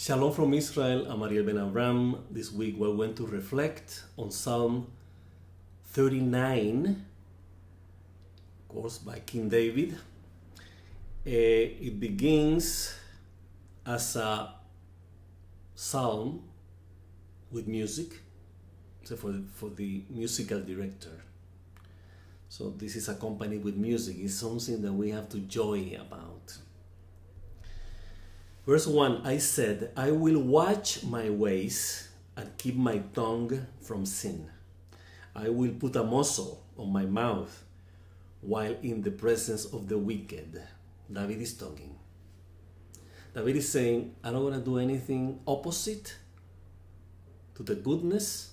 Shalom from Israel, I'm Ariel Ben Avram. This week we're going to reflect on Psalm 39, of course, by King David. It begins as a psalm with music, so for the musical director. So this is accompanied with music. It's something that we have to joy about. Verse 1, I said, I will watch my ways and keep my tongue from sin. I will put a muzzle on my mouth while in the presence of the wicked. David is talking. David is saying, I'm not going to do anything opposite to the goodness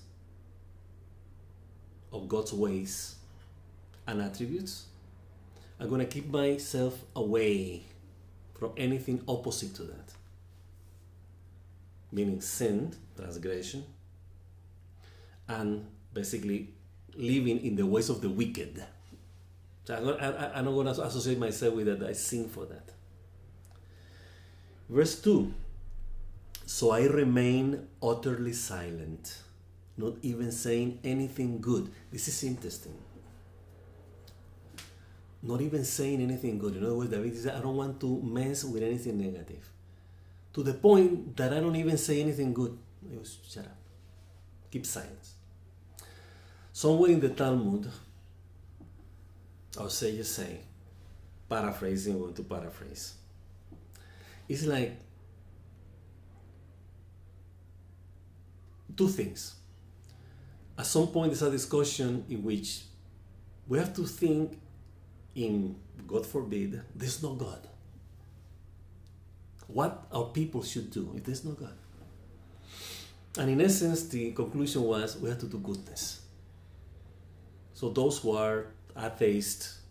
of God's ways and attributes. I'm going to keep myself away from anything opposite to that, meaning sin, transgression, and basically living in the ways of the wicked. So I'm not going to associate myself with that. I sin for that. Verse 2, so I remain utterly silent, not even saying anything good. This is interesting. Not even saying anything good. In other words, David said, I don't want to mess with anything negative. To the point that I don't even say anything good. I was, shut up. Keep silence. Somewhere in the Talmud, our sages say, paraphrasing, I want to paraphrase. It's like two things. At some point, there's a discussion in which we have to think in, God forbid, there's no God. What our people should do if there's no God. And in essence, the conclusion was we have to do goodness. So those who are atheists,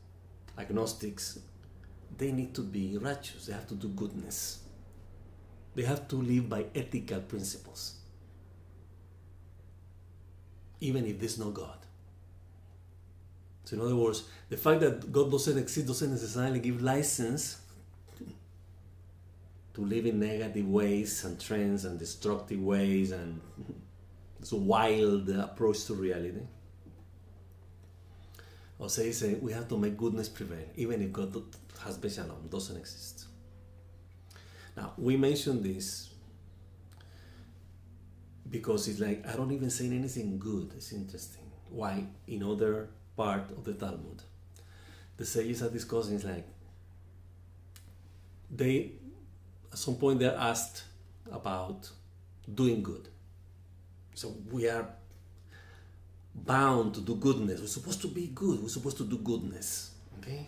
agnostics, they need to be righteous. They have to do goodness. They have to live by ethical principles, even if there's no God. So in other words, the fact that God doesn't exist doesn't necessarily give license to live in negative ways and trends and destructive ways and this wild approach to reality. Or say we have to make goodness prevail, even if God has Shalom, doesn't exist. Now, we mentioned this because it's like, I don't even say anything good. It's interesting. Why? In other part of the Talmud, the sages are discussing, it's like, at some point they're asked about doing good. So we are bound to do goodness. We're supposed to be good. We're supposed to do goodness. Okay?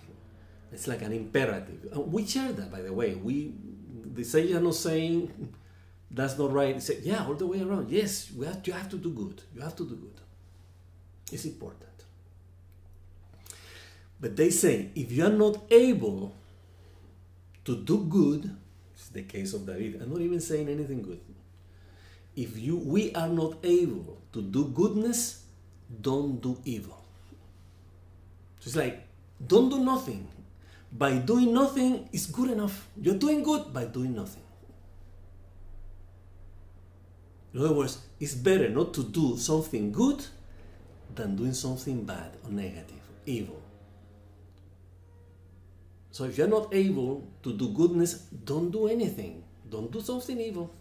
It's like an imperative. And we share that, by the way. The sages are not saying that's not right. They say, yeah, all the way around. Yes, you have to do good. You have to do good. It's important. But they say, if you are not able to do good, it's the case of David, I'm not even saying anything good. If we are not able to do goodness, don't do evil. So it's like, don't do nothing. By doing nothing is good enough. You're doing good by doing nothing. In other words, it's better not to do something good than doing something bad or negative, evil. So if you're not able to do goodness, don't do anything. Don't do something evil.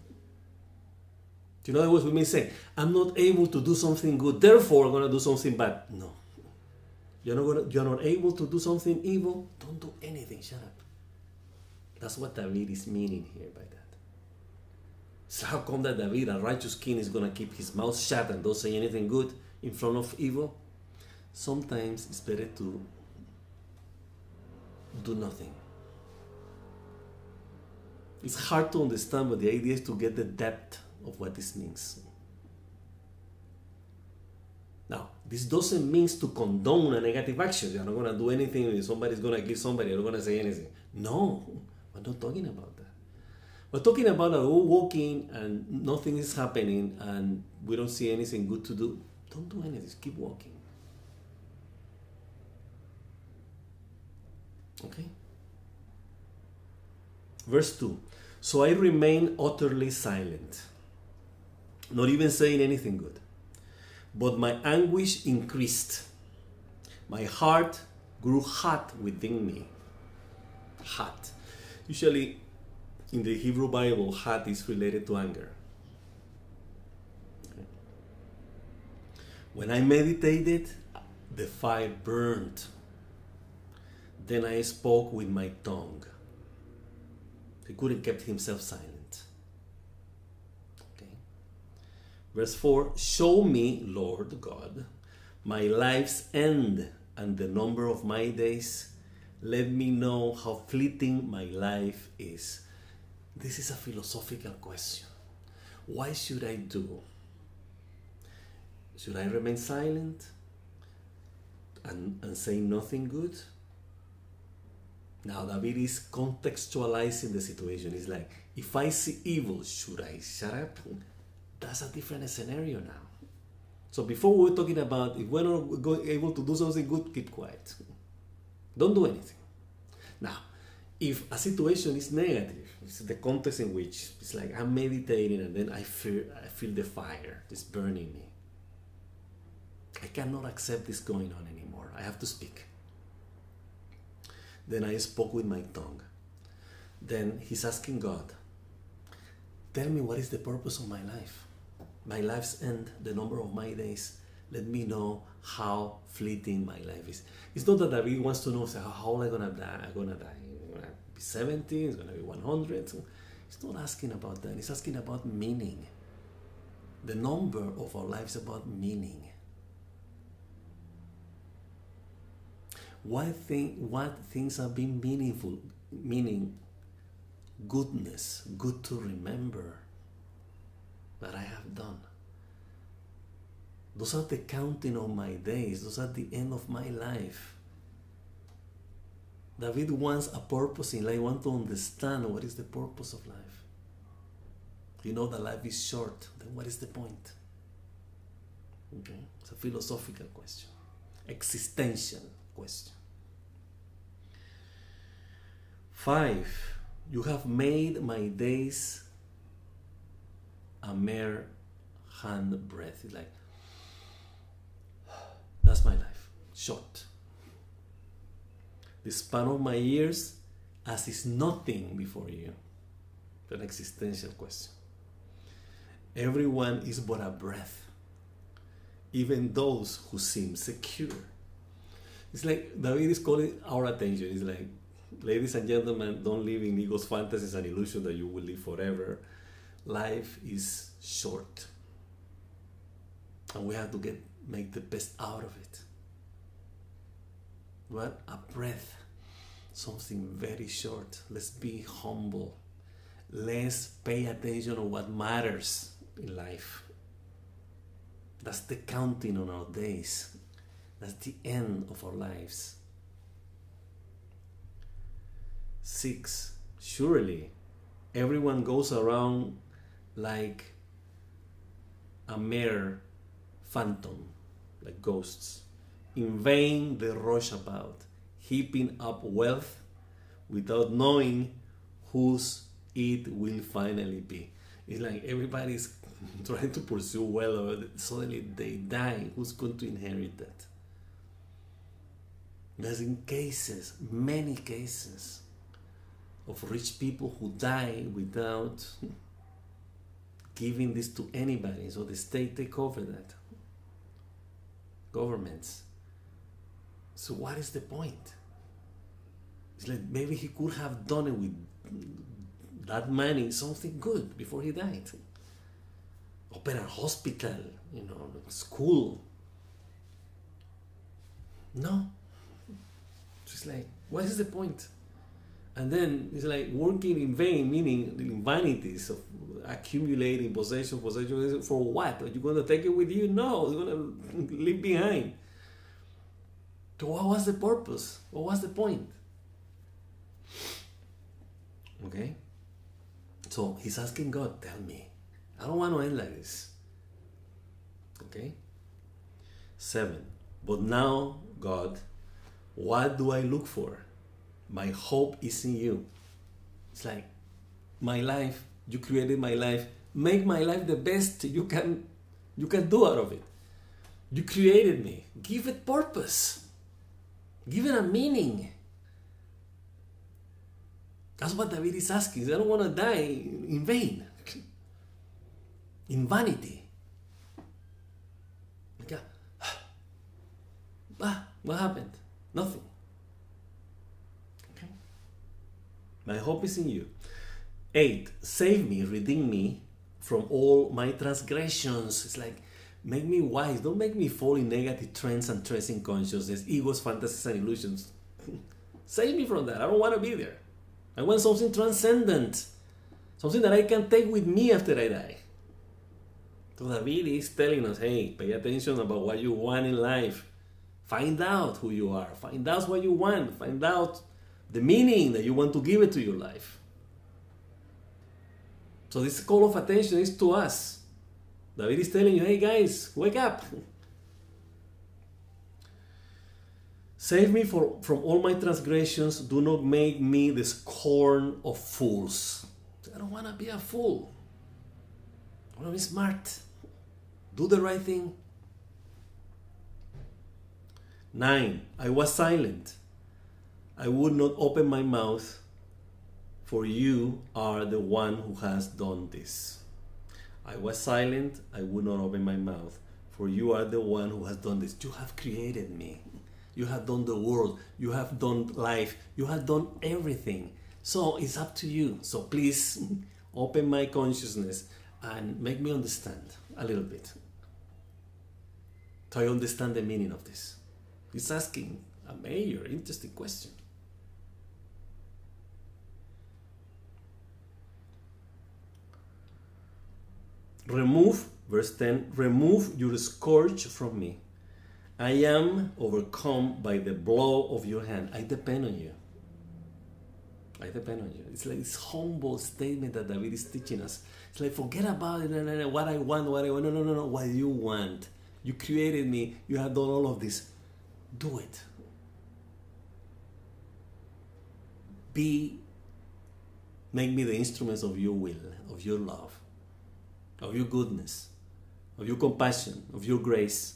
In other words, we may say, I'm not able to do something good, therefore I'm going to do something bad. No. You're not able to do something evil, don't do anything. Shut up. That's what David is meaning here by that. So how come that David, a righteous king, is going to keep his mouth shut and don't say anything good in front of evil? Sometimes it's better to do nothing. It's hard to understand, but the idea is to get the depth of what this means. Now, this doesn't mean to condone a negative action. You're not going to do anything if somebody's going to kill somebody. You're not going to say anything. No, we're not talking about that. We're talking about that we're walking and nothing is happening and we don't see anything good to do. Don't do anything. Just keep walking. Okay? Verse 2. So I remained utterly silent, not even saying anything good. But my anguish increased. My heart grew hot within me. Hot. Usually in the Hebrew Bible, hot is related to anger. When I meditated, the fire burned. Then I spoke with my tongue. He couldn't keep himself silent. Okay. Verse 4, show me, Lord God, my life's end and the number of my days. Let me know how fleeting my life is. This is a philosophical question. Why should I do? Should I remain silent and say nothing good? Now David is contextualizing the situation. It's like, if I see evil, should I shut up? That's a different scenario now. So before we were talking about, if we're not able to do something good, keep quiet. Don't do anything. Now, if a situation is negative, it's the context in which it's like I'm meditating and then I feel the fire, it's burning me. I cannot accept this going on anymore. I have to speak. Then I spoke with my tongue. Then he's asking God, tell me what is the purpose of my life? My life's end, the number of my days. Let me know how fleeting my life is. It's not that David wants to know, say, how am I going to die? I'm going to be 70, it's going to be 100. He's not asking about that. He's asking about meaning. The number of our lives is about meaning. What things have been meaningful, meaning goodness, good to remember that I have done. Those are the counting of my days. Those are the end of my life. David wants a purpose in life. He wants to understand what is the purpose of life. You know that life is short. Then what is the point? Okay, it's a philosophical question, existential question. 5. You have made my days a mere handbreadth. It's like, that's my life, short. The span of my years as is nothing before you. An existential question. Everyone is but a breath, even those who seem secure. It's like David is calling our attention. It's like, ladies and gentlemen, don't live in ego's fantasies and illusion that you will live forever. Life is short. And we have to make the best out of it. What a breath. Something very short. Let's be humble. Let's pay attention to what matters in life. That's the counting on our days. That's the end of our lives. 6. Surely everyone goes around like a mere phantom, like ghosts. In vain they rush about, heaping up wealth without knowing whose it will finally be. It's like everybody's trying to pursue wealth, suddenly they die. Who's going to inherit that? There's in cases, many cases, of rich people who die without giving this to anybody. So the state take over that. Governments. So what is the point? It's like maybe he could have done it with that money, something good before he died. Open a hospital, school. No. It's like, what is the point? And then it's like working in vain, meaning in vanities of accumulating possession for what? Are you going to take it with you? No, you're going to leave behind. So what was the purpose? What was the point? Okay? So he's asking God, tell me. I don't want to end like this. Okay? 7. But now, God, what do I look for? My hope is in you. It's like, my life. You created my life. Make my life the best you can do out of it. You created me. Give it purpose. Give it a meaning. That's what David is asking. I don't want to die in vain, in vanity. Like, what happened? Nothing. Okay. My hope is in you. 8. Save me, redeem me from all my transgressions. It's like, make me wise. Don't make me fall in negative trends and trends in consciousness, egos, fantasies, and illusions. Save me from that. I don't want to be there. I want something transcendent. Something that I can take with me after I die. So David is telling us, hey, pay attention about what you want in life. Find out who you are. Find out what you want. Find out the meaning that you want to give it to your life. So this call of attention is to us. David is telling you, hey guys, wake up. Save me from all my transgressions. Do not make me the scorn of fools. I don't want to be a fool. I want to be smart. Do the right thing. 9. I was silent. I would not open my mouth, for you are the one who has done this. I was silent. I would not open my mouth, for you are the one who has done this. You have created me. You have done the world. You have done life. You have done everything. So it's up to you. So please open my consciousness and make me understand a little bit. So I understand the meaning of this. He's asking a major, interesting question. Remove, verse 10, remove your scourge from me. I am overcome by the blow of your hand. I depend on you. I depend on you. It's like this humble statement that David is teaching us. It's like, forget about it, what I want. No, what you want. You created me. You have done all of this. Do it. Make me the instruments of your will, of your love, of your goodness, of your compassion, of your grace.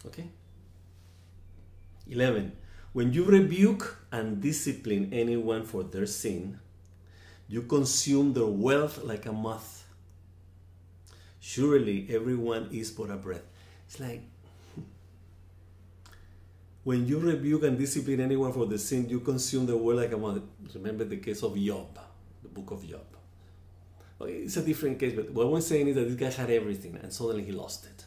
Okay? 11. When you rebuke and discipline anyone for their sin, you consume their wealth like a moth. Surely everyone is but a breath. It's like, when you rebuke and discipline anyone for the sin, you consume the world like a moth. Remember the case of Job, the book of Job. Okay, it's a different case, but what I'm saying is that this guy had everything and suddenly he lost it.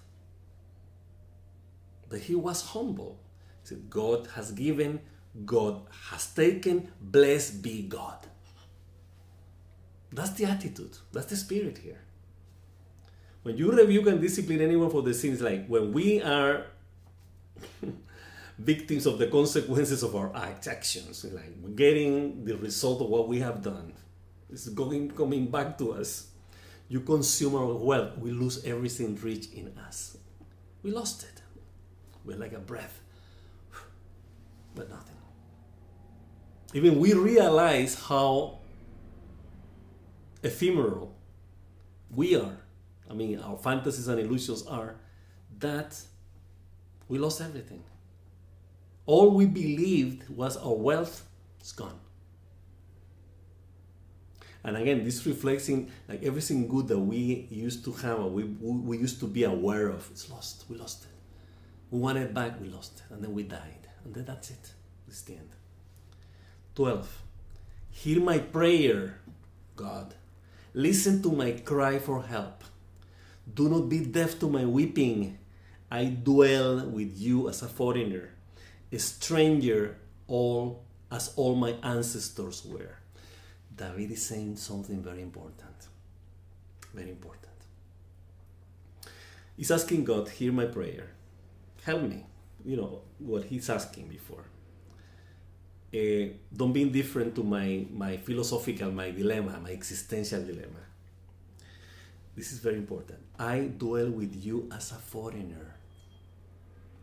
But he was humble. He said, God has given, God has taken, blessed be God. That's the attitude. That's the spirit here. When you rebuke and discipline anyone for the sins, like when we are victims of the consequences of our actions, like getting the result of what we have done, it's coming back to us. You consume our wealth. We lose everything rich in us. We lost it. We're like a breath, but nothing. Even we realize how ephemeral we are. I mean, our fantasies and illusions are, that we lost everything. All we believed was our wealth is gone. And again, this reflects in like everything good that we used to have, we used to be aware of. It's lost. We lost it. We wanted it back, we lost it. And then we died. And then that's it. It's the end. 12. Hear my prayer, God. Listen to my cry for help. Do not be deaf to my weeping. I dwell with you as a foreigner, a stranger, as all my ancestors were. David is saying something very important. Very important. He's asking God, hear my prayer. Help me. You know, what he's asking before. Don't be indifferent to my philosophical, my dilemma, my existential dilemma. This is very important. I dwell with you as a foreigner.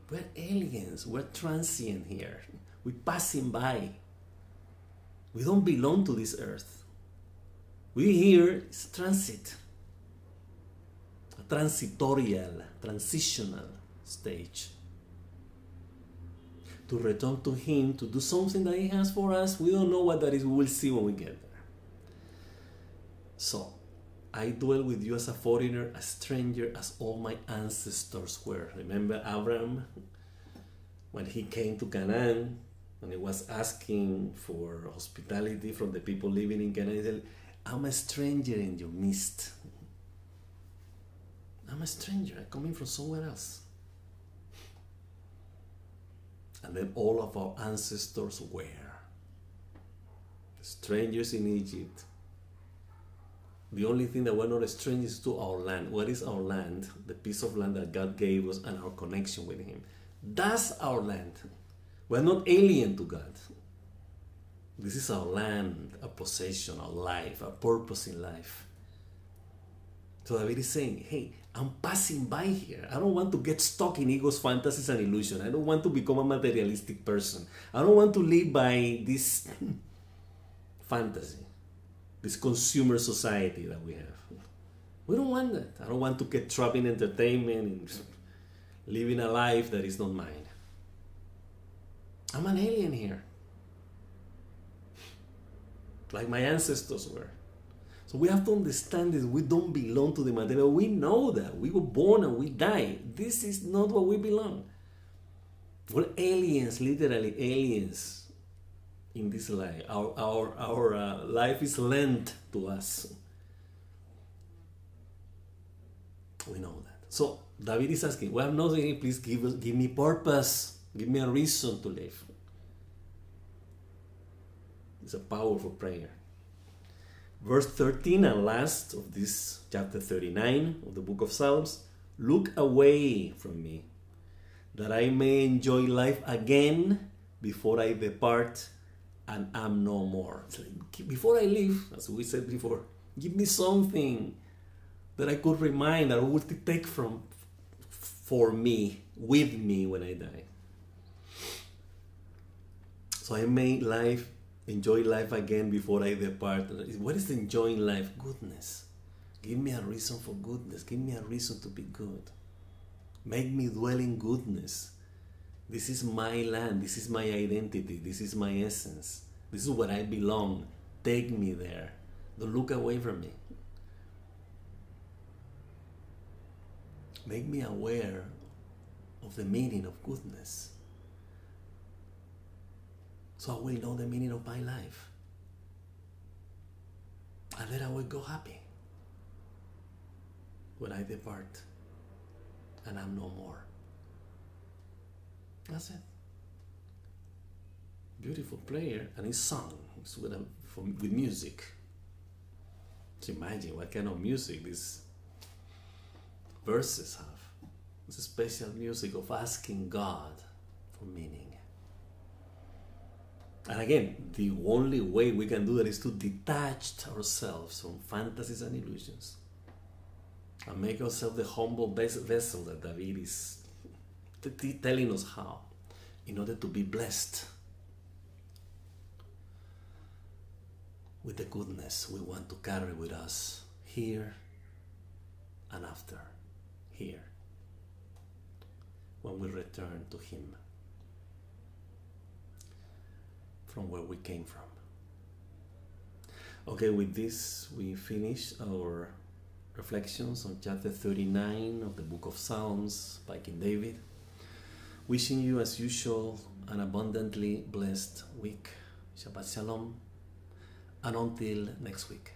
We're aliens. We're transient here. We're passing by. We don't belong to this earth. We here is transit, a transitional stage. To return to Him, to do something that He has for us. We don't know what that is. We will see when we get there. So, I dwell with you as a foreigner, a stranger, as all my ancestors were. Remember Abraham? When he came to Canaan, and he was asking for hospitality from the people living in Canaan, he said, I'm a stranger in your midst. I'm a stranger. I'm coming from somewhere else. And then all of our ancestors were strangers in Egypt. The only thing that we're not strangers to our land. What is our land? The piece of land that God gave us and our connection with Him. That's our land. We're not alien to God. This is our land, our possession, our life, our purpose in life. So David is saying, hey, I'm passing by here. I don't want to get stuck in ego's fantasies and illusion. I don't want to become a materialistic person. I don't want to live by this fantasy, this consumer society that we have. We don't want that. I don't want to get trapped in entertainment and living a life that is not mine. I'm an alien here, like my ancestors were. So we have to understand this. We don't belong to the material. We know that. We were born and we die. This is not what we belong. We're aliens, literally aliens in this life. Our life is lent to us. We know that. So David is asking, well, I'm not saying, please give me purpose. Give me a reason to live. It's a powerful prayer. Verse 13 and last of this chapter 39 of the book of Psalms. Look away from me, that I may enjoy life again before I depart and am no more. So before I leave, as we said before, give me something that I could remind, that I would take for me, with me when I die. So I may enjoy life again before I depart. What is enjoying life? Goodness. Give me a reason for goodness. Give me a reason to be good. Make me dwell in goodness. This is my land. This is my identity. This is my essence. This is where I belong. Take me there. Don't look away from me. Make me aware of the meaning of goodness, so I will know the meaning of my life. And then I will go happy when I depart and I'm no more. That's it. Beautiful prayer, and it's sung. It's with music. So imagine what kind of music these verses have. It's a special music of asking God for meaning. And again, the only way we can do that is to detach ourselves from fantasies and illusions and make ourselves the humble vessel that David is telling us how, in order to be blessed with the goodness we want to carry with us here and after here, when we return to Him from where we came from. Okay, with this we finish our reflections on chapter 39 of the book of Psalms by King David. Wishing you, as usual, an abundantly blessed week. Shabbat Shalom, and until next week.